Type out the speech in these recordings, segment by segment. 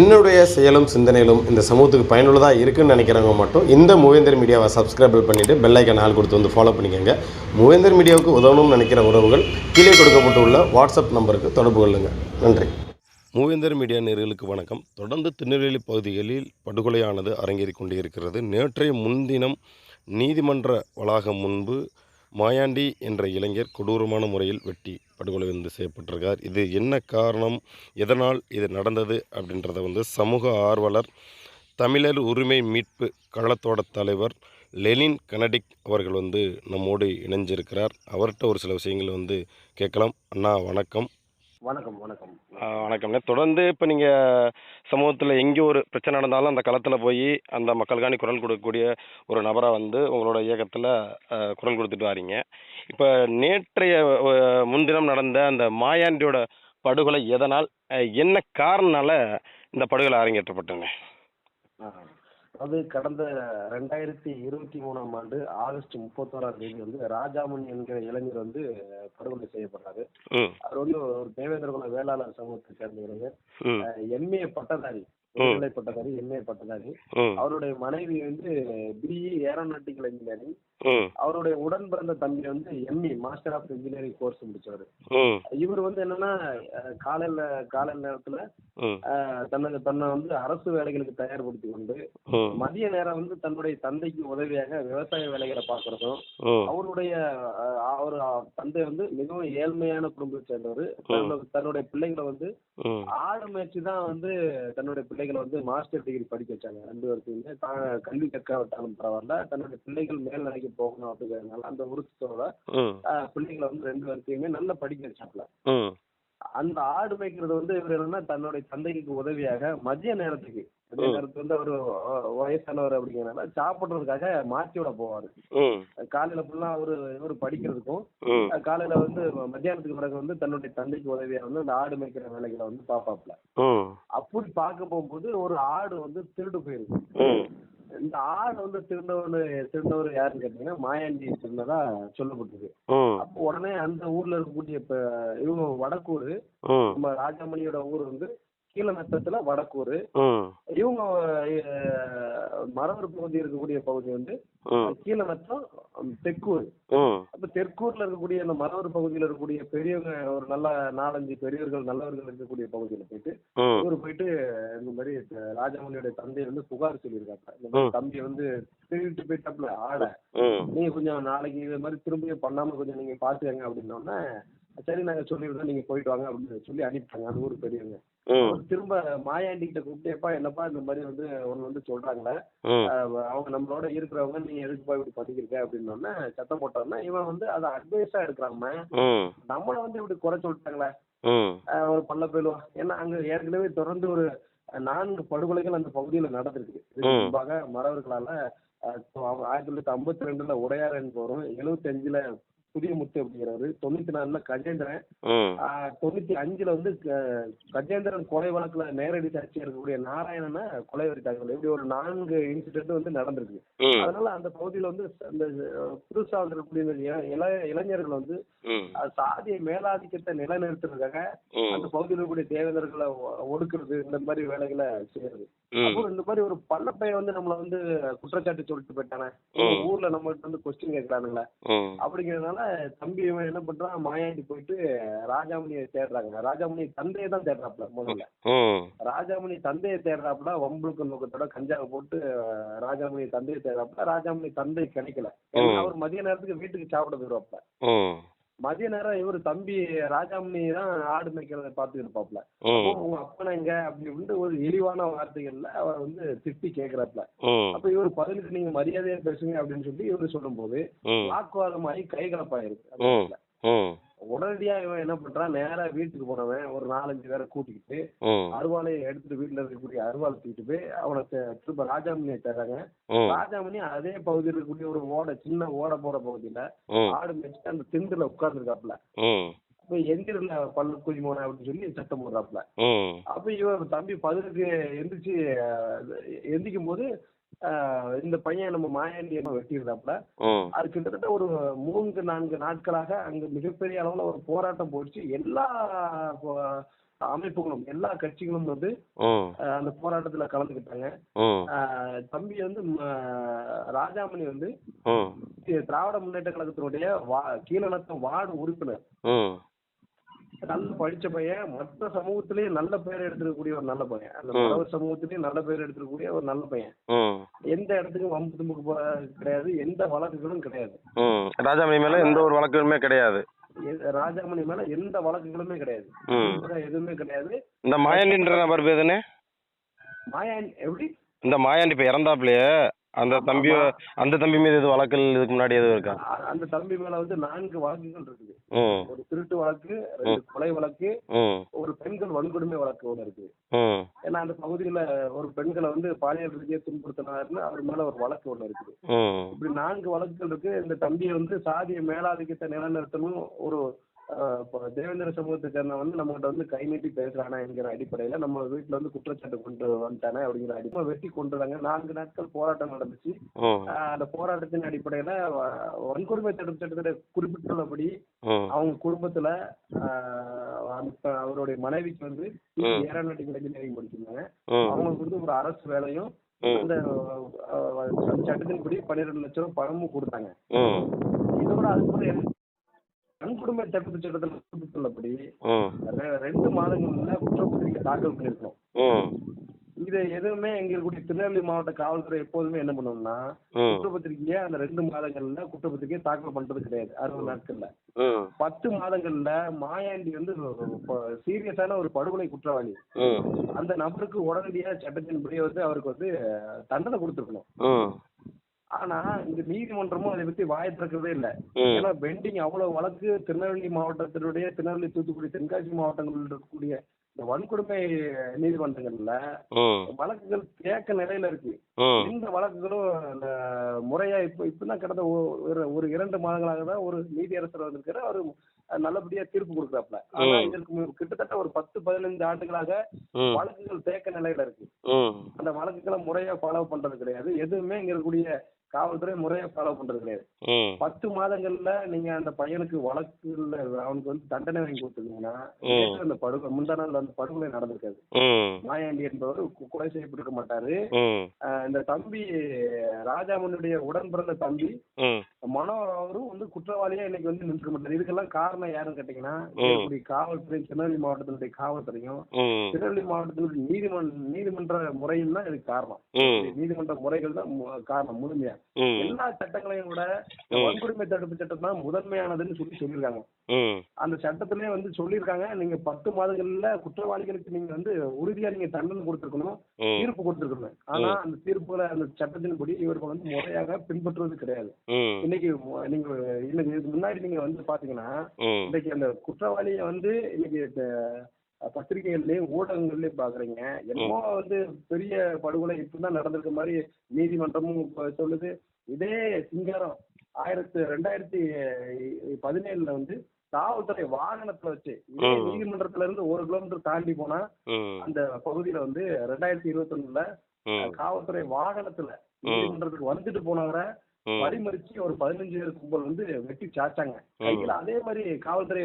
என்னுடைய செயலும் சிந்தனையிலும் இந்த சமூகத்துக்கு பயனுள்ளதாக இருக்குன்னு நினைக்கிறவங்க மட்டும் இந்த மூவேந்தர் மீடியாவை சப்ஸ்கிரைபிள் பண்ணிவிட்டு பெல் ஐக்கான் ஆல் கொடுத்து வந்து ஃபாலோ பண்ணிக்கோங்க. மூவேந்தர் மீடியாவுக்கு உதவணும்னு நினைக்கிற உறவுகள் கீழே கொடுக்கப்பட்டுள்ள வாட்ஸ்அப் நம்பருக்கு தொடர்பு கொள்ளுங்கள். நன்றி. மூவேந்தர் மீடியா நேயர்களுக்கு வணக்கம். தொடர்ந்து திருநெல்வேலி பகுதிகளில் படுகொலையானது அரங்கேறி கொண்டே இருக்கிறது. நேற்றைய முன்தினம் நீதிமன்ற வளாகம் முன்பு மாயாண்டி என்ற இளைஞர் கொடூரமான முறையில் வெட்டி படுகொலை செய்யப்பட்டிருக்கார். இது என்ன காரணம், எதனால் இது நடந்தது அப்படின்றத சமூக ஆர்வலர், தமிழர் உரிமை மீட்பு கழகத்தோட தலைவர் லெனின் கனடிக் அவர்கள் நம்மோடு இணைஞ்சிருக்கிறார். அவர்கிட்ட ஒரு சில விஷயங்கள் கேட்கலாம். அண்ணா வணக்கம். வணக்கம்ண்ணே. தொடர்ந்து இப்போ நீங்கள் சமூகத்தில் எங்கே ஒரு பிரச்சனை நடந்தாலும் அந்த களத்தில் போய் அந்த மக்களுக்காண்டி குரல் கொடுக்கக்கூடிய ஒரு நபராக உங்களோட இயக்கத்தில் குரல் கொடுத்துட்டு வாரீங்க. இப்போ நேற்றைய முன்தினம் நடந்த அந்த மாயாண்டியோட படுகொலை எதனால், என்ன காரணனால இந்த படுகொலை அரங்கேற்றப்பட்டுங்க? அது கடந்த 2023 ஆகஸ்ட் 31 ராஜாமணி என்கிற இளைஞர் படுகொலை செய்யப்பட்டாரு. அவர் ஒரு தேவேந்திர குல வேளாளர் சமூகத்தை சேர்ந்த இளைஞர், எம்ஏ பட்டதாரி, உயர்நிலை பட்டதாரி, எம்ஏ பட்டதாரி. அவருடைய மனைவி பிஇ ஏரோநாட்டிக்கல் இன்ஜினியரிங். அவருடைய உடன் பிறந்த தம்பி ME master of engineering course முடிச்சவர். இவர் என்னன்னா காலை நேரத்துல தன்னை அரசு வேலைகளுக்கு தயார்படுத்தி கொண்டு மதிய நேரம் தன்னுடைய தந்தைக்கு உதவியாக விவசாய வேலைகளை பார்க்கறதும், அவருடைய தந்தை மிகவும் ஏழ்மையான குடும்பத்தை சேர்ந்தவர். தன்னுடைய பிள்ளைகளை ஆடு மேய்ச்சி தான் தன்னுடைய பிள்ளைகளை மாஸ்டர் டிகிரி படிக்க வச்சாங்க. 2 வருஷத்துமே கல்வி கற்காவிட்டாலும் பரவாயில்ல, தன்னுடைய பிள்ளைகள் மேல் நிலைக்கு போகணும் அப்படிங்கிறதுனால அந்த உறுத்தோட பிள்ளைகளை 2 வருஷத்தையுமே நல்லா படிக்க வச்சாப்ல. அந்த ஆடு மேய்க்கிறது இவர் என்னன்னா தன்னுடைய தந்தைக்கு உதவியாக மதிய நேரத்துக்கு அவர் வயசானவர் அப்படிங்கிறனால சாப்பிடுறதுக்காக மாற்றி விட போவாரு. காலையில ஃபுல்லா இவரு படிக்கிறதுக்கும், காலையில மத்தியானத்துக்கு பிறகு தன்னுடைய தந்தைக்கு உதவியா அந்த ஆடு மேய்க்கிற வேலைகளை பாப்பாப்ல. அப்படி பார்க்க போகும்போது ஒரு ஆடு திருடு போயிருக்கு. இந்த ஆடு திருந்தவர் யாருன்னு கேட்டீங்கன்னா மாயாண்டி திருந்ததா சொல்லப்பட்டது. அப்போ உடனே அந்த ஊர்ல இருக்கக்கூடிய இவங்க வடக்கூர், நம்ம ராஜாமணியோட ஊர் கீழநத்தத்துல வடக்கூர். இவங்க மரவர் பகுதி இருக்கக்கூடிய பகுதி கீழநத்தம் தெற்கூர். அப்ப தெற்கூர்ல இருக்கக்கூடிய அந்த மரவர் பகுதியில இருக்கக்கூடிய பெரியவங்க, ஒரு நல்ல 4-5 பெரியவர்கள் நல்லவர்கள் இருக்கக்கூடிய பகுதியில போயிட்டு இவரு போயிட்டு இந்த மாதிரி ராஜாமணியோட தந்தை புகார் சொல்லியிருக்காங்க. இந்த மாதிரி தம்பி திருட்டு போயிட்டாப்ல ஆட, நீங்க கொஞ்சம் நாளைக்கு இது மாதிரி திரும்பியும் பண்ணாம கொஞ்சம் நீங்க பாத்துக்கங்க அப்படின்னோடனே, சரி நாங்க சொல்லிவிடுறோம், நீங்க போயிட்டு வாங்க அப்படின்னு சொல்லி அனுப்பிட்டாங்க அந்த ஊர் பெரியவங்க. திரும்ப மாயாண்டி கிட்ட கூப்பிட்டேப்பா, என்னப்பா இந்த மாதிரி ஒன்னு சொல்றாங்களே, அவங்க நம்மளோட இருக்கிறவங்க, நீ எதுக்கு போய் இப்படி பண்ணிக்கிருக்க அப்படின்னோடனே சத்தம் போட்டோம்னா, இவன் அதை அட்வைஸா எடுக்கிறாம நம்மள இப்படி குறை சொல்லிட்டாங்களே ஒரு பல்ல போயிடுவான். ஏன்னா அங்க ஏற்கனவே தொடர்ந்து ஒரு 4 படுகொலைகள் அந்த பகுதியில நடந்திருக்கு. முன்பாக மறவர்களால 1952 உடையார் என்பவரும், 75ல புதிய முத்து அப்படிங்கிறவரு, 94ல கஜேந்திரன், 95ல கஜேந்திரன் கொலை வழக்குல நேரடி சாட்சியா இருக்கக்கூடிய நாராயணனை கொலை வரித்தாங்க. இப்படி ஒரு 4 இன்சிடென்ட் நடந்திருக்கு. அதனால அந்த பகுதியில அந்த புதுசா இருக்கக்கூடிய இளைஞர்கள் சாதிய மேலாதிக்கத்தை நிலைநிறுத்துறதுக்காக அந்த பகுதியில் இருக்கக்கூடிய தேவேந்தர்களை ஒடுக்குறது, இந்த மாதிரி வேலைகளை செய்யறது. அப்புறம் இந்த மாதிரி ஒரு பள்ளப்பைய நம்மள குற்றச்சாட்டு சொல்லிட்டு போயிட்டானே, ஊர்ல நம்மகிட்ட கொஸ்டின் கேட்கறானுங்களே அப்படிங்கிறதுனால தம்பி என்ன பண்றான், மாயாண்டி போயிட்டு ராஜாமணியை தேடுறாங்க. ராஜாமணி தந்தையை தான் தேடுறாப்ல. முதல்ல ராஜாமணி தந்தையை தேடுறாப்ல, வம்புக்கு நோக்கத்தோட கஞ்சாவை போட்டு ராஜாமணி தந்தையை தேடுறாப்ல. ராஜாமணி தந்தை கிடைக்கல. அவர் மதிய நேரத்துக்கு வீட்டுக்கு சாப்பிட போயிருவாப்ல. மதிய நேரம் இவரு தம்பி ராஜாமணி தான் ஆடு மேய்க்கிறத பாத்துட்டு இருப்பாப்ல. உங்க அப்பனா எங்க அப்படின்னு ஒரு இழிவான வார்த்தைகள்ல அவர் திட்டி கேக்குறாப்ல. அப்ப இவரு பதிலுக்கு நீங்க மரியாதையா பேசுங்க அப்படின்னு சொல்லி இவரு சொல்லும் போது வாக்குவாதமாகி கைகலப்பாயிருக்கு. உடனடியா இவன் என்ன பண்றான், நேரா வீட்டுக்கு போனவன் ஒரு 4-5 பேரை கூட்டிக்கிட்டு அருவாளையை எடுத்துட்டு வீட்டுல இருக்கக்கூடிய அருவாளை தூக்கிட்டு போய் அவனை திரும்ப ராஜாமணியை தேடுறாங்க. ராஜாமணி அதே பகுதியில் இருக்கக்கூடிய ஒரு சின்ன ஓடை போற பகுதியில ஆடு மேய்ச்சிட்டு அந்த திண்டுல உட்கார்ந்துருக்காப்ல. அப்ப எந்திரில பல்லு குதிமோன அப்படின்னு சொல்லி சத்தம் போடுறாப்ல. அப்ப இவன் தம்பி பதிலுக்கு எந்திக்கும் போது இந்த பையன் நம்ம மாயாண்டி வெட்டியிருந்தாப்புல. அது கிட்டத்தட்ட ஒரு 3-4 நாட்களாக அங்க மிகப்பெரிய அளவுல ஒரு போராட்டம் போயிடுச்சு. எல்லா அமைப்புகளும் எல்லா கட்சிகளும் வந்து அந்த போராட்டத்துல கலந்துக்கிட்டாங்க. தம்பி வந்து ராஜாமணி வந்து திராவிட முன்னேற்ற கழகத்தினுடைய கீழநத்தம் வார்டு உறுப்பினர். நல்ல படிச்ச பையன், மற்ற சமூகத்திலேயே நல்ல பேர் எடுத்துக்கக்கூடிய ஒரு நல்ல பையன், அந்த மரவர் சமூகத்திலேயே நல்ல பேர் எடுத்துக்கக்கூடிய ஒரு நல்ல பையன். எந்த இடத்துக்கும் வம்பு தும்புக்கு கிடையாது, எந்த வழக்குகளும் கிடையாது. ராஜாமணி மேல எந்த ஒரு வழக்குமே கிடையாது. ராஜாமணி மேல எந்த வழக்குகளுமே கிடையாது, எதுவுமே கிடையாது. இந்த மாயாண்டின்ற நபர் பேருன்னு மாயாண்டி எப்படி இந்த மாயாண்டி இப்ப இறந்தாப்லயே அந்த தம்பி மீது எதுவும் வழக்கு இதுக்கு முன்னாடி எதுவும் இருக்கா? அந்த தம்பி மேல வந்து 4 வழக்குகள் இருக்குது. ஒரு திருட்டு வழக்கு, 2 கொலை வழக்கு, ஒரு பெண்கள் வன்கொடுமை வழக்கு ஒண்ணு இருக்கு. ஏன்னா அந்த பகுதியில ஒரு பெண்களை வந்து பாலியல் ரீதியா துன்புறுத்தினாருன்னு அவர் மேல ஒரு வழக்கு ஒண்ணு இருக்குது. இப்படி 4 வழக்குகள் இருக்கு. இந்த தம்பியை வந்து சாதிய மேலாதிக்கத்தை நிலைநிறுத்தணும், ஒரு தேவேந்திர சமூகத்தை சேர்ந்த வந்து நம்ம கிட்ட வந்து கை நீட்டி பேசுறானா என்கிற அடிப்படையில நம்ம வீட்டுல வந்து குற்றச்சாட்டு கொண்டு வந்துட்டானே அப்படிங்கிற அடிப்படை வெட்டி கொண்டுறாங்க. 4 நாட்கள் போராட்டம் நடந்துச்சு. அந்த போராட்டத்தின் அடிப்படையில வன்கொடுமை தடுப்பு சட்டத்தை குறிப்பிட்டுள்ளபடி அவங்க குடும்பத்துல அவருடைய மனைவிக்கு வந்து ஏரோநாட்டிக்கல் இன்ஜினியரிங் படிச்சிருந்தாங்க. அவங்களுக்கு வந்து ஒரு அரசு வேலையும் அந்த சட்டத்தின்படி 12 லட்சம் ரூபாய் பணமும் கொடுத்தாங்க. இதோட அதுக்கு வன்கொடுமை தடுப்பு சட்டத்தில் குறிப்பிட்டுள்ளபடி 2 மாதங்கள்ல குற்றப்பத்திரிகை தாக்கல் பண்ணிருக்கணும். இது எதுவுமே எங்க இருக்கக்கூடிய திருநெல்வேலி மாவட்ட காவல்துறை எப்போதுமே என்ன பண்ணணும்னா குற்றப்பத்திரிகையை அந்த 2 மாதங்கள்ல குற்றப்பத்திரிகையை தாக்கல் பண்றது கிடையாது. 60 நாட்கள்ல 10 மாதங்கள்ல மாயாண்டி வந்து சீரியஸான ஒரு படுகொலை குற்றவாளி, அந்த நபருக்கு உடனடியா சட்டத்தின்படி வந்து அவருக்கு வந்து தண்டனை கொடுத்துருக்கணும். ஆனா இந்த நீதிமன்றமும் அதை பத்தி வாயை திறக்கிறதே இல்லை. ஏன்னா பெண்டிங் அவ்வளவு வழக்கு திருநெல்வேலி மாவட்டத்தினுடைய திருநெல்வேலி, தூத்துக்குடி, தென்காசி மாவட்டங்களில் இருக்கக்கூடிய இந்த வன்கொடுமை நீதிமன்றங்கள்ல வழக்குகள் கேட்க நிலையில இருக்கு. இந்த வழக்குகளும் முறையா இப்பதான் கடந்த ஒரு 2 மாதங்களாக தான் ஒரு நீதியரசர் வந்திருக்கிற அவரு நல்லபடியா தீர்ப்பு கொடுக்குறாப்ல. ஆனா இதற்கு கிட்டத்தட்ட ஒரு 10-15 ஆண்டுகளாக வழக்குகள் தேக்க நிலையில இருக்கு. அந்த வழக்குகளை முறையா ஃபாலோ பண்றது கிடையாது. எதுவுமே இங்க இருக்கக்கூடிய காவல்துறை முறையா ஃபாலோ பண்றது கிடையாது. 10 மாதங்கள்ல நீங்க அந்த பையனுக்கு வழக்குல அவனுக்கு வந்து தண்டனை வாங்கி கொடுத்துருந்தீங்கன்னா அந்த படுகொலை முந்தா நாள் அந்த படுகொலை நடந்திருக்காது. மாயாண்டி என்பவர் கொலை செய்யப்பட்டிருக்க மாட்டாரு. இந்த தம்பி ராஜாமனுடைய உடன் பிறந்த தம்பி மனோவரும் வந்து குற்றவாளியா இன்னைக்கு வந்து நின்றுக்க மாட்டாரு. இதுக்கெல்லாம் காரணம் யாருன்னு கேட்டீங்கன்னா காவல்துறை, திருநெல்வேலி மாவட்டத்தினுடைய காவல்துறையும் திருநெல்வேலி மாவட்டத்தினுடைய நீதிமன்ற முறையும் தான் இதுக்கு காரணம். நீதிமன்ற முறைகள் தான் காரணம் முழுமையா. எல்லா சட்டங்களையும் விட வன்கொடுமை தடுப்பு சட்டம் தான் முதன்மையானதுன்னு சொல்லியிருக்காங்க. அந்த சட்டத்திலே வந்து சொல்லியிருக்காங்க, நீங்க 10 மாதங்கள்ல குற்றவாளிகளுக்கு நீங்க வந்து உறுதியா நீங்க தண்டனை கொடுத்துருக்கணும், தீர்ப்பு கொடுத்துருக்கணும். ஆனா அந்த தீர்ப்புகளை அந்த சட்டத்தின்படி இவர்கள் வந்து முறையாக பின்பற்றுவது கிடையாது. இன்னைக்கு நீங்க இதுக்கு முன்னாடி நீங்க வந்து பாத்தீங்கன்னா இன்னைக்கு அந்த குற்றவாளிய வந்து இன்னைக்கு பத்திரிகைகள்லயும் ஊடகங்கள்லயும் பாக்குறீங்க. என்னமோ வந்து பெரிய படுகொலை இப்பதான் நடந்திருக்க மாதிரி நீதிமன்றமும் சொல்லுது. இதே சிங்காரம் 2017 வந்து காவல்துறை வாகனத்துல வச்சு இதே நீதிமன்றத்துல இருந்து 1 கிலோமீட்டர் தாண்டி போனா அந்த பகுதியில வந்து 2021 காவல்துறை வாகனத்துல நீதிமன்றத்துக்கு வந்துட்டு போனவரை வழிமறிச்சு ஒரு 15 பேர் கும்பல் வந்து வெட்டி சாச்சாங்க. கையில அதே மாதிரி காவல்துறை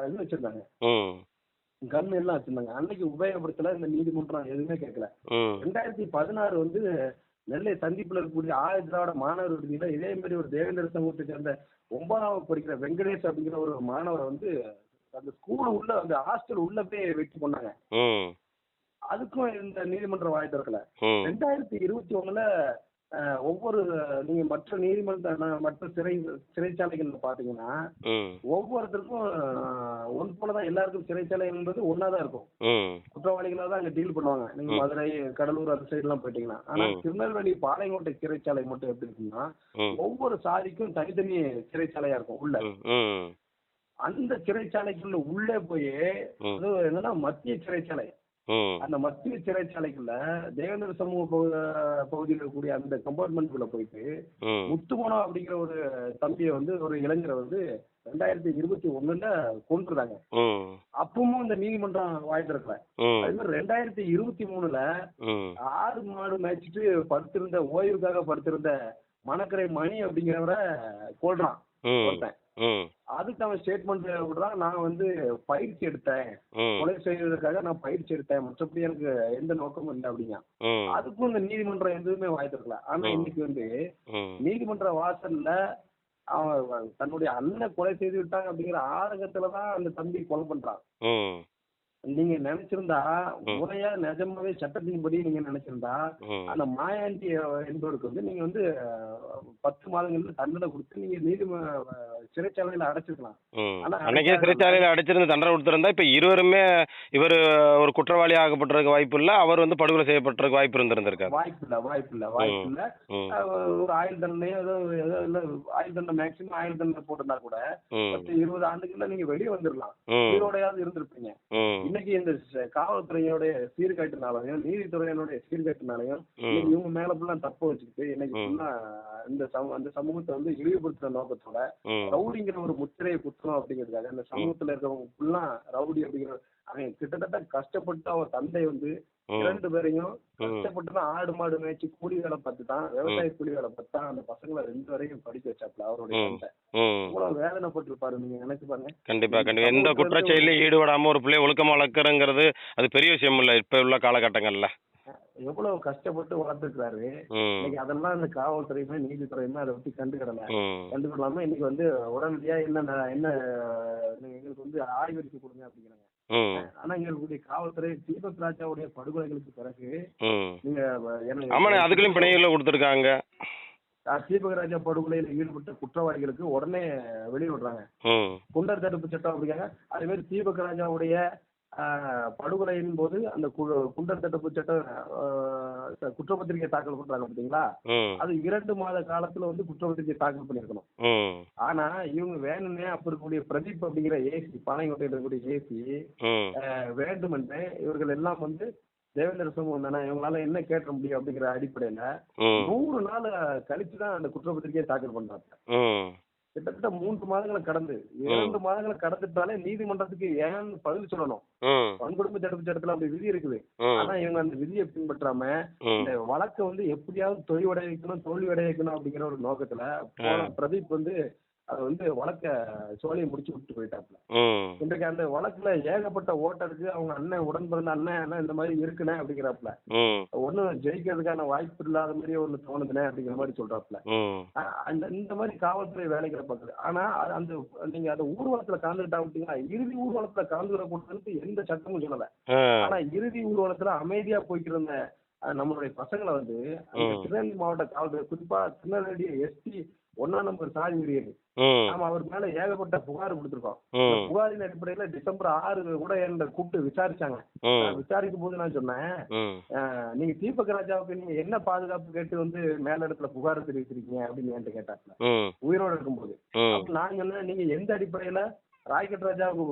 இது வச்சிருந்தாங்க, கன் எல்லாம் வச்சிருந்தாங்க. அன்னைக்கு உபயோகப்படுத்தல, இந்த நீதிமன்றம் எதுவுமே கேட்கல. 2016 வந்து நெல்லை சந்திப்புல இருக்கக்கூடிய ஆய திராவிட மாணவர் விடுதியில இதே மாதிரி ஒரு தேவேந்திர சமூகத்தை சேர்ந்த 9ஆம் படிக்கிற வெங்கடேஷ் அப்படிங்கிற ஒரு மாணவரை வந்து அந்த ஸ்கூல் உள்ள அந்த ஹாஸ்டல் உள்ள போய் வெட்டி கொண்டாங்க. அதுக்கும் இந்த நீதிமன்றம் வாய் திறக்கல. 2021 ஒவ்வொரு நீங்க மற்ற மற்ற சிறைச்சாலைகள்ல பாத்தீங்கன்னா ஒவ்வொருத்தருக்கும் ஒன்று போலதான், எல்லாருக்கும் சிறைச்சாலை என்பது ஒன்னாதான் இருக்கும். குற்றவாளிகளா தான் அங்க டீல் பண்ணுவாங்க. நீங்க மதுரை, கடலூர் அந்த சைடு எல்லாம் போயிட்டீங்கன்னா. ஆனா திருநெல்வேலி பாளையங்கோட்டை சிறைச்சாலை மட்டும் எப்படி இருக்குன்னா ஒவ்வொரு சாதிக்கும் தனித்தனி சிறைச்சாலையா இருக்கும் உள்ள. அந்த சிறைச்சாலைக்குள்ள உள்ளே போய் என்னன்னா மத்திய சிறைச்சாலை, அந்த மத்திய சிறைச்சாலைக்குள்ள தேவேந்திர சமூக பகுதியில் இருக்கக்கூடிய அந்த கம்பார்ட்மெண்ட்குள்ள போயிட்டு முத்துமோனா அப்படிங்கிற ஒரு தம்பியை வந்து ஒரு இளைஞரை வந்து 2021 கொண்டுறாங்க. அப்பவும் இந்த நீதிமன்றம் வாய் திறக்கல. அது மாதிரி 2023 ஆடு மாடு மேய்ச்சிட்டு படுத்திருந்த ஓய்வுக்காக படுத்திருந்த மணக்கரை மணி அப்படிங்கிறவரை கொள்றான் ஒருத்தன். ம் அதுக்கு அவன் ஸ்டேட்மெண்ட் விடுறான், நான் வந்து பயிற்சி எடுத்தேன், ம் கொலை செய்வதற்காக நான் பயிற்சி எடுத்தேன், மற்றபடி எனக்கு எந்த நோக்கமும் இல்லை அப்படிங்க. ம் அதுக்கும் இந்த நீதிமன்றம் எதுவுமே வாய் திறக்கல. ஆனா இன்னைக்கு வந்து ம் நீதிமன்ற வாசல்ல அவன் தன்னுடைய அண்ணன் கொலை செய்து விட்டாங்க அப்படிங்கிற ஆதங்கத்துலதான் அந்த தம்பி கொலை பண்றான். ம் நீங்க நினைச்சிருந்தா முறையா நிஜமாவே சட்டத்தின்படி நீங்க நினைச்சிருந்தா ம் அந்த மாயாண்டி என்பவருக்கு வந்து நீங்க வந்து 10 மாதங்களுக்கு தண்டனை கொடுத்து நீங்க சிறைச்சாலையில அடைச்சிருக்கலாம். ம் ஆனா அன்னைக்கே சிறைச்சாலையில் அடைச்சிருந்து தண்டனை கொடுத்துருந்தா இப்போ இருவருமே இவர் ஒரு குற்றவாளி ஆகப்பட்டிருக்க வாய்ப்பு இல்லை, அவர் வந்து படுகொலை செய்யப்பட்டிருக்க வாய்ப்பு இருந்திருந்திருக்காரு. வாய்ப்பு இல்ல. ம் ஒரு ஆயுள் தண்டனையோ ஏதோ இல்ல, ஆயுள் தண்டனை மேக்சிமம் ஆயுள் தண்டனை போட்டிருந்தா கூட ம் 10-20 ஆண்டுகள்ல நீங்க வெளியே வந்துடலாம், ம் உயிரோடையாவது இருந்திருப்பீங்க. ம் இன்னைக்கு இந்த காவல்துறையோட சீர்கேட்டுனாலையும் நீதித்துறையினுடைய சீர்கேட்டுனாலையும் இன்னைக்கு இவங்க மேல ஃபுல்லா தப்பு வச்சுக்கிட்டு இன்னைக்கு ஃபுல்லா அந்த சமூகத்தை வந்து இழிவுபடுத்துற நோக்கத்தோட ம் ரவுடிங்கிற ஒரு முத்திரையை குத்தணும் அப்படிங்கிறதுக்காக இந்த சமூகத்துல இருக்கிறவங்க ஃபுல்லா ரவுடி அப்படிங்கிற அவன் கிட்டத்தட்ட கஷ்டப்பட்டு அவன் தந்தை வந்து 2 பேரையும் கஷ்டப்பட்டு தான் ஆடு மாடு மேய்ச்சி கூலி வேலை பார்த்து தான், விவசாய கூலி வேலை பார்த்து தான் அந்த பசங்களை 2 வரையும் படிக்க வச்சாப்ல அவருடைய தந்தை. இவ்வளவு வேதனைப்பட்டிருப்பாரு, நீங்க நினைச்சு பாருங்க. கண்டிப்பா கண்டிப்பா. எந்த குற்றச்செயலையும் ஈடுபடாம ஒரு பிள்ளைய ஒழுக்கமா வளர்க்குறங்கிறது அது பெரிய விஷயம் இல்லை இப்ப உள்ள காலகட்டங்கள்ல. எவ்வளவு கஷ்டப்பட்டு வளர்த்துருக்காரு. இன்னைக்கு அதெல்லாம் இந்த காவல்துறையுமே நீதித்துறையுமே அதை பத்தி கண்டுக்கிடலாம இன்னைக்கு வந்து உடனடியா என்ன எங்களுக்கு வந்து ஆய்வறிக்கை கொடுங்க அப்படிங்கிறாங்க. ஆனா எங்களுடைய காவல்துறை தீபக் ராஜாவுடைய படுகொலைகளுக்கு பிறகு நீங்க ஆமாண்ணே அதுக்குள்ளயும் பிணையில கொடுத்துருக்காங்க. தீபக் ராஜா படுகொலையில ஈடுபட்ட குற்றவாளிகளுக்கு உடனே வெளியே விடுறாங்க. குண்டர் தடுப்பு சட்டம் அப்படிங்காங்க. அதே மாதிரி தீபக் ராஜாவுடைய படுகொலையின் போது அந்த குண்டர் தடுப்பு சட்டம் குற்றப்பத்திரிகை தாக்கல் பண்றாங்க பாத்தீங்களா, அது 2 மாத காலத்துல வந்து குற்றப்பத்திரிகை தாக்கல் பண்ணிருக்கணும். ஆனா இவங்க வேணும்னே அப்ப இருக்கக்கூடிய பிரதீப் அப்படிங்கிற ஏசி பாளையங்கோட்டையில் இருக்கக்கூடிய ஏசி வேண்டுமென்றே இவர்கள் எல்லாம் வந்து தேவேந்திர சமூகம் தானே இவங்களால என்ன கேட்க முடியும் அப்படிங்கிற அடிப்படையில 100 நாள் கழிச்சுதான் அந்த குற்றப்பத்திரிகையை தாக்கல் பண்றாங்க. கிட்டத்தட்ட 3 மாதங்களை கடந்து 2 மாதங்களை கடந்துட்டாலே நீதிமன்றத்துக்கு ஏன் பதில் சொல்லணும். வன்கொடுமை தடுப்பு சட்டத்துல அப்படி விதி இருக்குது. ஆனா இவங்க அந்த விதியை பின்பற்றாம இந்த வழக்கை வந்து எப்படியாவது தோல்வி அடைய வைக்கணும் அப்படிங்கிற ஒரு நோக்கத்துல பிரதீப் வந்து அதை வந்து வழக்க சோழியை முடிச்சு விட்டு போயிட்டாப்ல. இன்றைக்கு அந்த வழக்குல ஏகப்பட்ட ஓட்டருக்கு அவங்க அண்ணன் உடன் பிறந்த அண்ணன் இந்த மாதிரி இருக்குனே அப்படிங்கிறாப்ல. ஒன்னும் ஜெயிக்கிறதுக்கான வாய்ப்பு இல்லாத மாதிரி ஒண்ணு தோணுதுனே அப்படிங்கிற மாதிரி சொல்றாப்ல. இந்த மாதிரி காவல்துறை வேலைகளை பார்க்குது. ஆனா அந்த நீங்க அந்த ஊர்வலத்துல கலந்துக்கிட்டா விட்டீங்கன்னா இறுதி ஊர்வலத்துல கலந்துக்கூடாதுன்னு எந்த சட்டமும் சொல்லல. ஆனா இறுதி ஊர்வலத்துல அமைதியா போய்ட்டு இருந்த நம்மளுடைய பசங்களை வந்து திருநெல்வேலி மாவட்ட காவல்துறை குறிப்பா திருநெல்வேலி எஸ்பி 1ஆம் நம்பர் சாதி உரியர் நாம அவருக்கு மேல ஏகப்பட்ட புகார் கொடுத்திருக்கோம். புகாரின் அடிப்படையில டிசம்பர் 6 கூட என்ன கூப்பிட்டு விசாரிச்சாங்க. விசாரிக்கும் போது நான் சொன்னேன், நீங்க தீபக் ராஜாவுக்கு நீங்க என்ன பாதுகாப்பு கேட்டு வந்து மேல இடத்துல புகார் தெரிவிச்சிருக்கீங்க அப்படின்னு என்கிட்ட கேட்டாப்ல உயிரோடு இருக்கும்போது. நான் சொன்னேன், நீங்க எந்த அடிப்படையில ராய்கட் ராஜாவுக்கு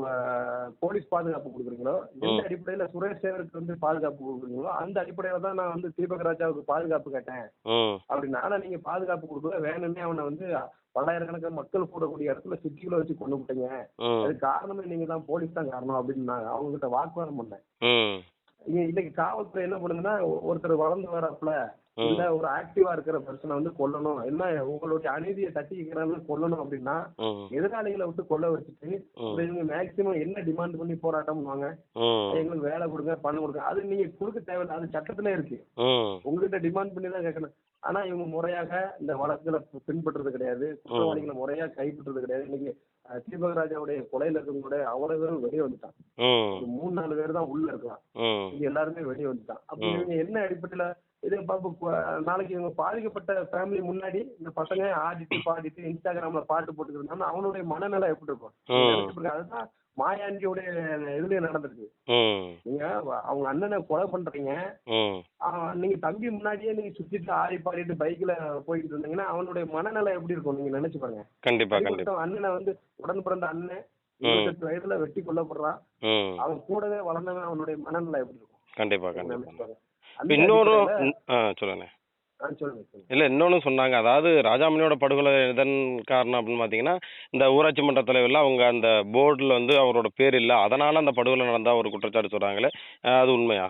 போலீஸ் பாதுகாப்பு கொடுக்குறீங்களோ, எந்த அடிப்படையில சுரேஷ் சேவருக்கு வந்து பாதுகாப்பு கொடுக்குறீங்களோ அந்த அடிப்படையில தான் நான் வந்து தீபக் ராஜாவுக்கு பாதுகாப்பு கேட்டேன் அப்படின்னு. ஆனா நீங்க பாதுகாப்பு கொடுக்கல, வேணும்னே அவனை வந்து பல்லாயிரக்கணக்கான மக்கள் கூடக்கூடிய இடத்துல சிட்டிக்குள்ள வச்சு கொண்டு விட்டீங்க, அது காரணமே நீங்க தான், போலீஸ் தான் காரணம் அப்படின்னு நான் அவங்க கிட்ட வாக்குவாதம் பண்ணேன். இன்னைக்கு காவல்துறை என்ன பண்ணுதுன்னா, ஒருத்தர் வளர்ந்து வரப்பல இல்ல ஒரு ஆக்டிவா இருக்கிற பர்சனை வந்து கொல்லணும், என்ன உங்களுடைய அநீதியை தட்டிக்கிறாங்க கொல்லணும் அப்படின்னா எதிராளிகளை விட்டு கொல்ல வச்சுட்டு இவங்க மேக்சிமம் என்ன டிமாண்ட் பண்ணி போராட்டம் பண்ணுவாங்க, எங்களுக்கு வேலை கொடுங்க பண்ண கொடுங்க. அது நீங்க கொடுக்க தேவையில்லை, அது சட்டத்துல இருக்கு, உங்ககிட்ட டிமாண்ட் பண்ணி தான் கேட்கணும். ஆனா இவங்க முறையாக இந்த வழக்குகளை பின்பற்றுறது கிடையாது, குற்றவாளிகளை முறையா கைப்பற்றுறது கிடையாது. இன்னைக்கு தீபக் ராஜாவுடைய கொலையில இருக்கவங்களோட அவ்வளவு பேரும் வெளியே வந்துட்டான். 3-4 பேர் தான் உள்ள இருக்கலாம், இங்க எல்லாருமே வெளியே வந்துட்டான். அப்ப இவங்க என்ன அடிப்படையில இது நாளைக்கு இவங்க பாதிக்கப்பட்ட ஃபேமிலி முன்னாடி இந்த பசங்க ஆடிட்டு பாடிட்டு இன்ஸ்டாகிராம்ல பாட்டு போட்டுக்கிறாங்கன்னா அவனுடைய மனநிலை எப்படி இருக்கும்? அதுதான் மாயாண்டியோடைய இதுலயே நடந்திருக்கு. நீங்க அவங்க அண்ணனை கொலை பண்றீங்க, நீங்க தம்பி முன்னாடியே நீங்க சுத்திட்டு ஆடி பாடிட்டு பைக்ல போயிட்டு இருந்தீங்கன்னா அவனுடைய மனநிலை எப்படி இருக்கும் நீங்க நினைச்சு பாருங்க. கண்டிப்பா அண்ணனை வந்து உடன் பிறந்த அண்ணன் 28 வயதுல வெட்டி கொல்லப்படுறான், அவன் கூடவே வளர்ந்தவன், அவனுடைய மனநிலை எப்படி இருக்கும்? கண்டிப்பா. இன்னொரு சொல்லுங்க. இல்ல இன்னொன்னு சொன்னாங்க, அதாவது ராஜாமணியோட படுகொலை எதன் காரணம் அப்படின்னு பாத்தீங்கன்னா, இந்த ஊராட்சி மன்ற தலைவர்ல அவங்க அந்த போர்டுல வந்து அவரோட பேர் இல்ல, அதனால அந்த படுகொலை நடந்தா ஒரு குற்றச்சாட்டு சொல்றாங்களே, அது உண்மையா?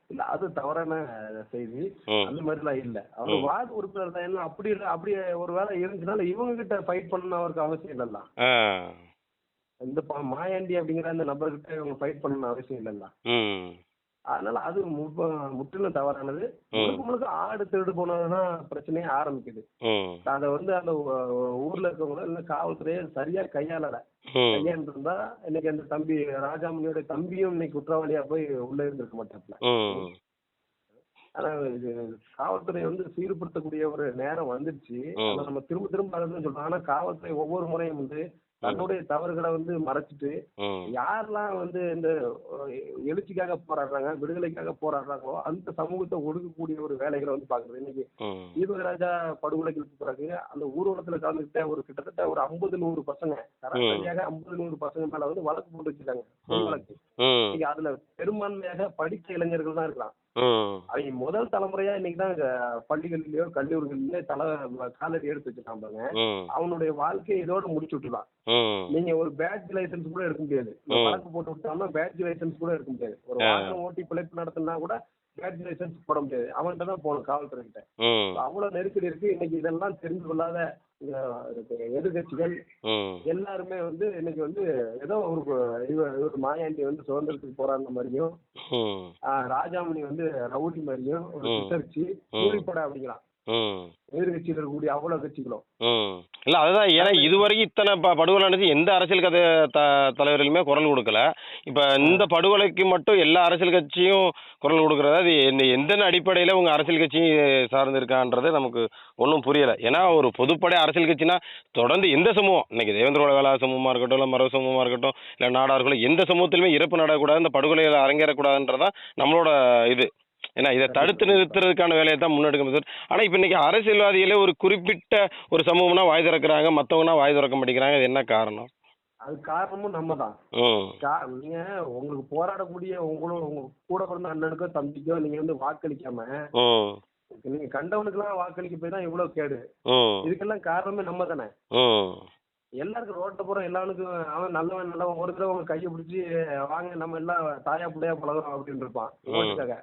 இல்ல அது தவறான செய்தி. அந்த மாதிரிலாம் இல்ல. அவர் வார்டு உறுப்பினர் தான். என்ன அப்படி இல்ல, அப்படி ஒரு வேலை இருந்துச்சுனால இவங்க கிட்ட ஃபைட் பண்ணணும் அவருக்கு அவசியம் இல்லல்ல. இந்த மாயாண்டி அப்படிங்கிற அந்த நபர்கிட்ட இவங்க ஃபைட் பண்ணணும் அவசியம் இல்லல்ல. அதனால அது முற்றிலும் தவறானது. முழுக்க முழுக்க ஆடு திருடு போனதுதான் பிரச்சனையே ஆரம்பிக்குது. அத வந்து அந்த ஊர்ல இருக்கவங்க இல்ல காவல்துறையை சரியா கையாளல. கையாண்டிருந்தா இன்னைக்கு அந்த தம்பி ராஜாமணியோட தம்பியும் இன்னைக்கு குற்றவாளியா போய் உள்ள இருந்திருக்க மாட்டாப்ல. ஆனா இது காவல்துறை வந்து சீர்படுத்தக்கூடிய ஒரு நேரம் வந்துருச்சு. அதை நம்ம திரும்ப திரும்ப அதை சொல்றோம். ஆனா காவல்துறை ஒவ்வொரு முறையும் வந்து தன்னுடைய தவறுகளை வந்து மறைச்சிட்டு யாரெல்லாம் வந்து இந்த எழுச்சிக்காக போராடுறாங்க, விடுதலைக்காக போராடுறாங்களோ அந்த சமூகத்தை ஒடுக்கக்கூடிய ஒரு வேலைகளை வந்து பாக்குறது. இன்னைக்கு தீபகராஜா படுகொலைக்கு பிறகு அந்த ஊர்வலத்துல கலந்துக்கிட்ட ஒரு கிட்டத்தட்ட ஒரு 50-100 பசங்க, சராசரியாக 50-100 பசங்க மேல வந்து வழக்கு போட்டு வச்சிருக்காங்க. வழக்கு இன்னைக்கு அதுல பெரும்பான்மையாக படித்த இளைஞர்கள் தான் இருக்கலாம். அவங்க முதல் தலைமுறையா இன்னைக்குதான் பள்ளிகளிலயோ கல்லூரிகளிலயோ காலடி எடுத்து வச்சிருக்காங்க. அவனுடைய வாழ்க்கையை இதோட முடிச்சு விட்டுலாம். நீங்க ஒரு பேட்ச் லைசன்ஸ் கூட எடுக்க முடியாது. வழக்கு போட்டு விட்டாலும் பேட்ச் லைசன்ஸ் கூட எடுக்க முடியாது. ஒரு வாகனம் ஓட்டி பிழைப்பு நடத்தினா கூட பேட்ச் லைசன்ஸ் போட முடியாது. அவன்கிட்ட தான் போகணும் காவல்துறை கிட்ட. அவ்வளவு நெருக்கடி இருக்கு. இன்னைக்கு இதெல்லாம் தெரிந்து கொள்ளாத எதிர்கட்சிகள் எல்லாருமே வந்து இன்னைக்கு வந்து ஏதோ ஒரு மாயாண்டி வந்து சுதந்திரத்துக்கு போராடின மாதிரியும் ராஜாமணி வந்து ரவுடி மாதிரியும் ஒரு சித்தரிச்சு கூலிப்பட அப்படிங்கிறான். எதிர்கட்சியில் இருக்கக்கூடிய அவ்வளவு கட்சிகளும் இல்ல அதுதான். ஏன்னா இதுவரைக்கும் இத்தனை படுகொலை நடந்து எந்த அரசியல் தலைவர்களுமே குரல் கொடுக்கல. இப்ப இந்த படுகொலைக்கு மட்டும் எல்லா அரசியல் கட்சியும் குரல் கொடுக்கறதா? அது எந்த அடிப்படையில உங்க அரசியல் கட்சியும் சார்ந்து இருக்கான்றது நமக்கு ஒன்றும் புரியல. ஏன்னா ஒரு பொதுப்படை அரசியல் கட்சினா தொடர்ந்து எந்த சமூகம், இன்னைக்கு தேவேந்திர வேளா சமூகமா இருக்கட்டும், இல்ல மரபு சமூகமா இருக்கட்டும், இல்ல நாடார்களும் எந்த சமூகத்திலுமே இறப்பு நடக்கக்கூடாது, இந்த படுகொலைகளை அரங்கேறக்கூடாதுன்றதான் நம்மளோட இது. ஏன்னா இதை தடுத்து நிறுத்துறதுக்கான வேலையை தான் முன்னெடுக்க. ஆனா இப்ப இன்னைக்கு அரசியல்வாதிகளே ஒரு குறிப்பிட்ட ஒரு சமூகம்னா வாய் திறக்கிறாங்க, மத்தவங்கன்னா வாய் திறக்க மாட்டேங்கிறாங்க. இது என்ன காரணம்? அது காரணமும் நம்ம தான். நீங்க உங்களுக்கு போராடக்கூடிய உங்க கூட பிறந்த அண்ணனுக்கோ தம்பிக்கோ நீங்க வந்து வாக்களிக்காம நீங்க கண்டவனுக்கு எல்லாம் வாக்களிக்க போய் தான் இவ்வளவு கேடு. இதுக்கெல்லாம் காரணமே நம்ம தானே. எல்லாருக்கும் ரோட்ட போறோம், எல்லாருக்கும் அவன் நல்லவன் ஒரு தடவை அவங்க கையை பிடிச்சி வாங்க நம்ம எல்லாம் தாயா பிள்ளையா பழகிறோம் அப்படின்னு இருப்பான் ஓட்டுக்காக.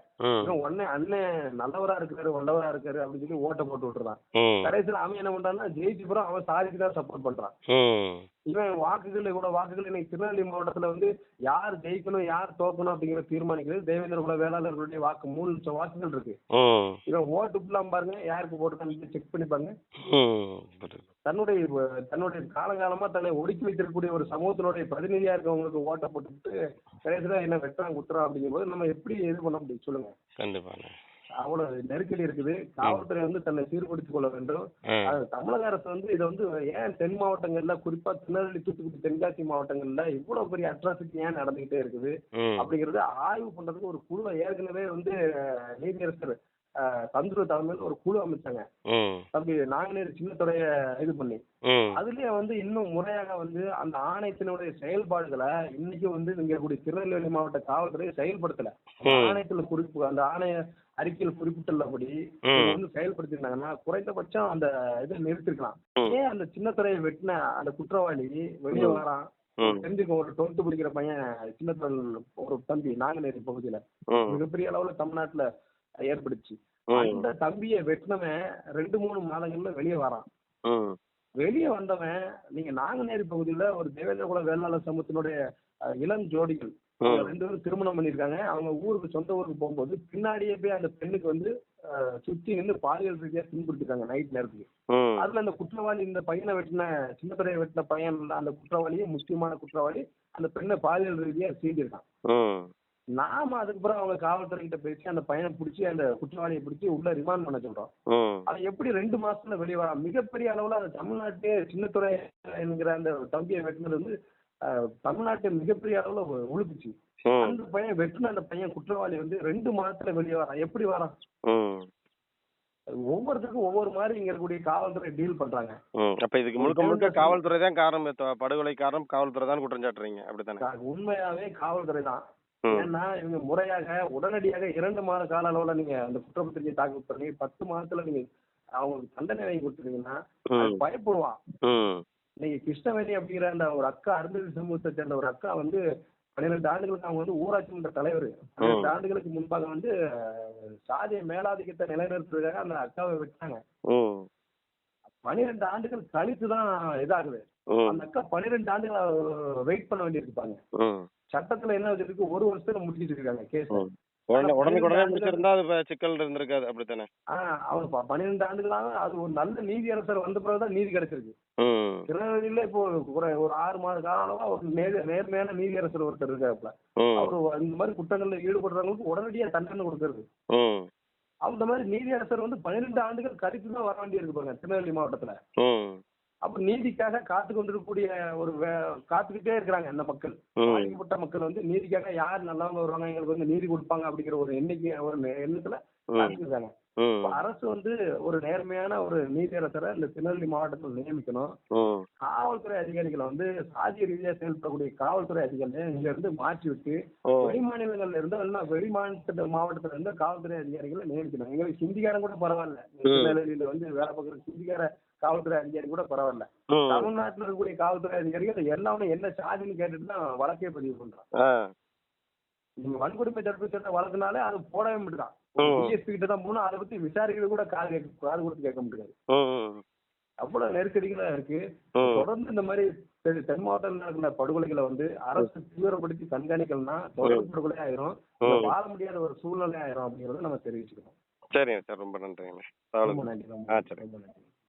உடனே அண்ணன் நல்லவரா இருக்காரு வல்லவரா இருக்காரு அப்படின்னு சொல்லி ஓட்டை போட்டு விட்டுறான். கடைசியில் அவன் என்ன பண்றான்னா ஜெயிச்சு போறான், அவன் சாதிக்கு தான் சப்போர்ட் பண்றான். இவன் இவ்வளவு வாக்குகள் இன்னைக்கு திருநெல்வேலி மாவட்டத்துல வந்து யார் ஜெயிக்கணும் யார் தோக்கணும் அப்படிங்கிற தீர்மானிக்கிறது தேவேந்திர குல வேளாளர்களுடைய வாக்கு 3 லட்சம் வாக்குகள் இருக்கு. இவன் ஓட்டு ஃபுல்லாம் பாருங்க யாருக்கு போட்டு செக் பண்ணி பாருங்க. தன்னுடைய காலங்காலமா தன்னை ஒடுக்கி வைத்திருக்கக்கூடிய ஒரு சமூகத்தினுடைய பிரதிநிதியா இருக்கவங்களுக்கு ஓட்டை போட்டுவிட்டு கடைசியில என்ன வெட்டுறான் குத்துறான் அப்படிங்கும் போது நம்ம எப்படி இது பண்ண முடியும் சொல்லுங்க? கண்டிப்பா அவ்வளவு நெருக்கடி இருக்குது. காவல்துறை வந்து தன்னை சீர்படுத்திக் கொள்ள வேண்டும். தமிழக அரசு வந்து இதை வந்து ஏன் தென் மாவட்டங்கள்ல குறிப்பா திருநெல்வேலி தூத்துக்குடி தென்காசி மாவட்டங்கள்ல இவ்வளவு பெரிய அட்ராசிட்டி ஏன் நடந்துகிட்டே இருக்குது அப்படிங்கறது ஆய்வு பண்றதுக்கு ஒரு குழுவை ஏற்கனவே வந்து நீதியரசர் தந்துரு தலைமையில் ஒரு குழு அமைச்சாங்க. தம்பி நாங்குநேரி சின்னத்துறைய இது பண்ணி அதுலயே வந்து இன்னும் முறையாக வந்து அந்த ஆணையத்தினுடைய செயல்பாடுகளை இன்னைக்கு வந்து இங்க கூடிய திருநெல்வேலி மாவட்ட காவல்துறையை செயல்படுத்தல. ஆணையத்துல அந்த ஆணைய அறிக்கையில் குறிப்பிட்டுள்ளபடி வந்து செயல்படுத்திருந்தாங்கன்னா குறைந்தபட்சம் அந்த இதை நிறுத்திருக்கலாம். ஏன் அந்த சின்னத்துறையை வெட்டின அந்த குற்றவாளி வெளியே வரான்? தெரிஞ்சுக்க ஒரு 12th படிக்கிற பையன் சின்னத்துறை ஒரு தம்பி நாங்குநேரி பகுதியில மிகப்பெரிய அளவுல தமிழ்நாட்டுல ஏற்படுச்சு. அந்த தம்பியை வெட்டினவன் 2-3 மாதங்கள்ல வெளியே வரான். வெளியே வந்தவன் நீங்க நாங்குநேரி பகுதியில ஒரு தேவேந்திர குல வேளாளர் சமூகத்தினுடைய இளம் ஜோடிகள் 2 பேரும் திருமணம் பண்ணிருக்காங்க. அவங்க ஊருக்கு சொந்த ஊருக்கு போகும்போது பின்னாடியே போய் அந்த பெண்ணுக்கு வந்து சுத்தி நின்று பாலியல் ரீதியா துன்புறுத்திருக்காங்க நைட் நேரத்துக்கு. அதுல அந்த குற்றவாளி இந்த பையனை வெட்டின சின்னத்துறையை வெட்டின பையன் அந்த குற்றவாளியே முக்கியமான குற்றவாளி அந்த பெண்ணை பாலியல் ரீதியா சீண்டிருக்கான். நாம அதுக்கப்புறம் அவங்க காவல்துறை கிட்ட பேசி அந்த பையனை பிடிச்சி அந்த குற்றவாளியை பிடிச்சி உள்ள ரிமாண்ட் பண்ண சொல்றோம். அதை எப்படி 2 மாசத்துல வெளியே வர மிகப்பெரிய அளவுல அந்த தமிழ்நாட்டே சின்னத்துறை என்கிற அந்த தம்பியை வெட்டினது வந்து தமிழ்நாட்டை மிகப்பெரிய அளவுல உழுப்புச்சு. அந்த பையன் வெட்டின அந்த பையன் குற்றவாளி வந்து 2 மாசத்துல வெளியே வரான். எப்படி வரான்? ஒவ்வொருத்தருக்கும் ஒவ்வொரு மாதிரி இங்க இருக்கக்கூடிய காவல்துறை டீல் பண்றாங்க. அப்ப இதுக்கு முழுக்க முழுக்க காவல்துறை தான் காரணம், படுகொலை காரணம் காவல்துறை தான் குற்றம் சாட்டுறீங்க அப்படித்தானே? உண்மையாவே காவல்துறை தான். ஏன்னா இவங்க முறையாக உடனடியாக 2 மாத கால அளவுல நீங்க அந்த குற்றப்பத்திரிகை தாக்கல் பண்ணி 10 மாதத்துல நீங்க அவங்களுக்கு தண்டனை வாங்கி கொடுத்துட்டீங்கன்னா பயப்படுவான். நீங்க கிருஷ்ணவேணி அப்படிங்கிற அந்த ஒரு அக்கா அருந்ததி சமூகத்தை சேர்ந்த ஒரு அக்கா வந்து 12 ஆண்டுகளுக்கு அவங்க வந்து ஊராட்சி மன்ற தலைவர். 12 ஆண்டுகளுக்கு முன்பாக வந்து சாதிய மேலாதிக்கத்தை நிலைநிறுத்துறதுக்காக அந்த அக்காவை விட்டாங்க. 12 ஆண்டுகள் கழித்து தான் இதாகுது. அந்த அக்கா 12 ஆண்டுகள் வெயிட் பண்ண வேண்டியிருப்பாங்க. சட்டத்துல என்ன வச்சிருக்கு, 1 வருஷத்துல முடிச்சிட்டு இருக்காங்க கேஸ். உடனே முடிச்சிருந்தா அது சிக்கல் இருந்திருக்காது, அப்படித்தானே? அவங்க 12 ஆண்டுகளாக அது ஒரு நல்ல நீதியரசர் வந்த பிறகுதான் நீதி கிடைச்சிருக்கு. திருநெல்வேலியில இப்போ ஒரு 6 மாத காலமா ஒரு நேர்மையான நீதியரசர் ஒருத்தர் இருக்காப்புல. அவரு இந்த மாதிரி குற்றங்கள்ல ஈடுபடுறவங்களுக்கு உடனடியா தண்டனை கொடுக்கறது. அந்த மாதிரி நீதியரசர் வந்து 12 ஆண்டுகள் கழித்து தான் வர வேண்டி இருக்கு பாருங்க திருநெல்வேலி மாவட்டத்துல. அப்ப நீதிக்காக காத்து கொண்டிருக்கக்கூடிய காத்துக்கிட்டே இருக்கிறாங்க இந்த மக்கள். பாதிக்கப்பட்ட மக்கள் வந்து நீதிக்காக யார் நல்லவங்க வருவாங்க, எங்களுக்கு வந்து நீதி கொடுப்பாங்க அப்படிங்கிற ஒரு எண்ணத்துல காத்துக்கிட்டாங்க. அரசு வந்து ஒரு நேர்மையான ஒரு நீதியரசரை இந்த திருநெல்வேலி மாவட்டத்தில் நியமிக்கணும். காவல்துறை அதிகாரிகளை வந்து சாதிய ரீதியா செயல்படக்கூடிய காவல்துறை அதிகாரிகளை இங்க இருந்து மாற்றி விட்டு வெளி மாநிலங்கள்ல இருந்து வெளி மாவட்டத்துல இருந்து காவல்துறை அதிகாரிகளை நியமிக்கணும். எங்களுக்கு ஹிந்திக்காரன் கூட பரவாயில்ல, திருநெல்வேலியில வந்து வேலை பார்க்குற ஹிந்திக்கார காவல்துறை அதிகாரி கூட பரவாயில்ல. தமிழ்நாட்டில் இருக்கக்கூடிய காவல்துறை அதிகாரிகள் எல்லாமே என்ன சாதின்னு கேட்டுட்டு தான் வழக்கே பதிவு பண்றான். நீங்க வன்கொடுமை தடுப்பு சட்டம் வழக்குனாலே அது போடவே முடியாது. டிஎஸ்பி கிட்ட தான் போனா அதை பத்தி விசாரிக்கிறது கூட காது கொடுத்து கேட்க முடியாது. அவ்வளவு நெருக்கடிகளா இருக்கு. தொடர்ந்து இந்த மாதிரி தென் மாவட்டத்தில் நடக்கிற படுகொலைகளை வந்து அரசு தீவிரப்படுத்தி கண்காணிக்கலன்னா தொடர் படுகொலை ஆயிரும், வாழ முடியாத ஒரு சூழ்நிலை ஆயிரும் அப்படிங்கறத நம்ம தெரிவிச்சுக்கணும். சரிங்க சார், ரொம்ப நன்றிங்க. ரொம்ப நன்றி.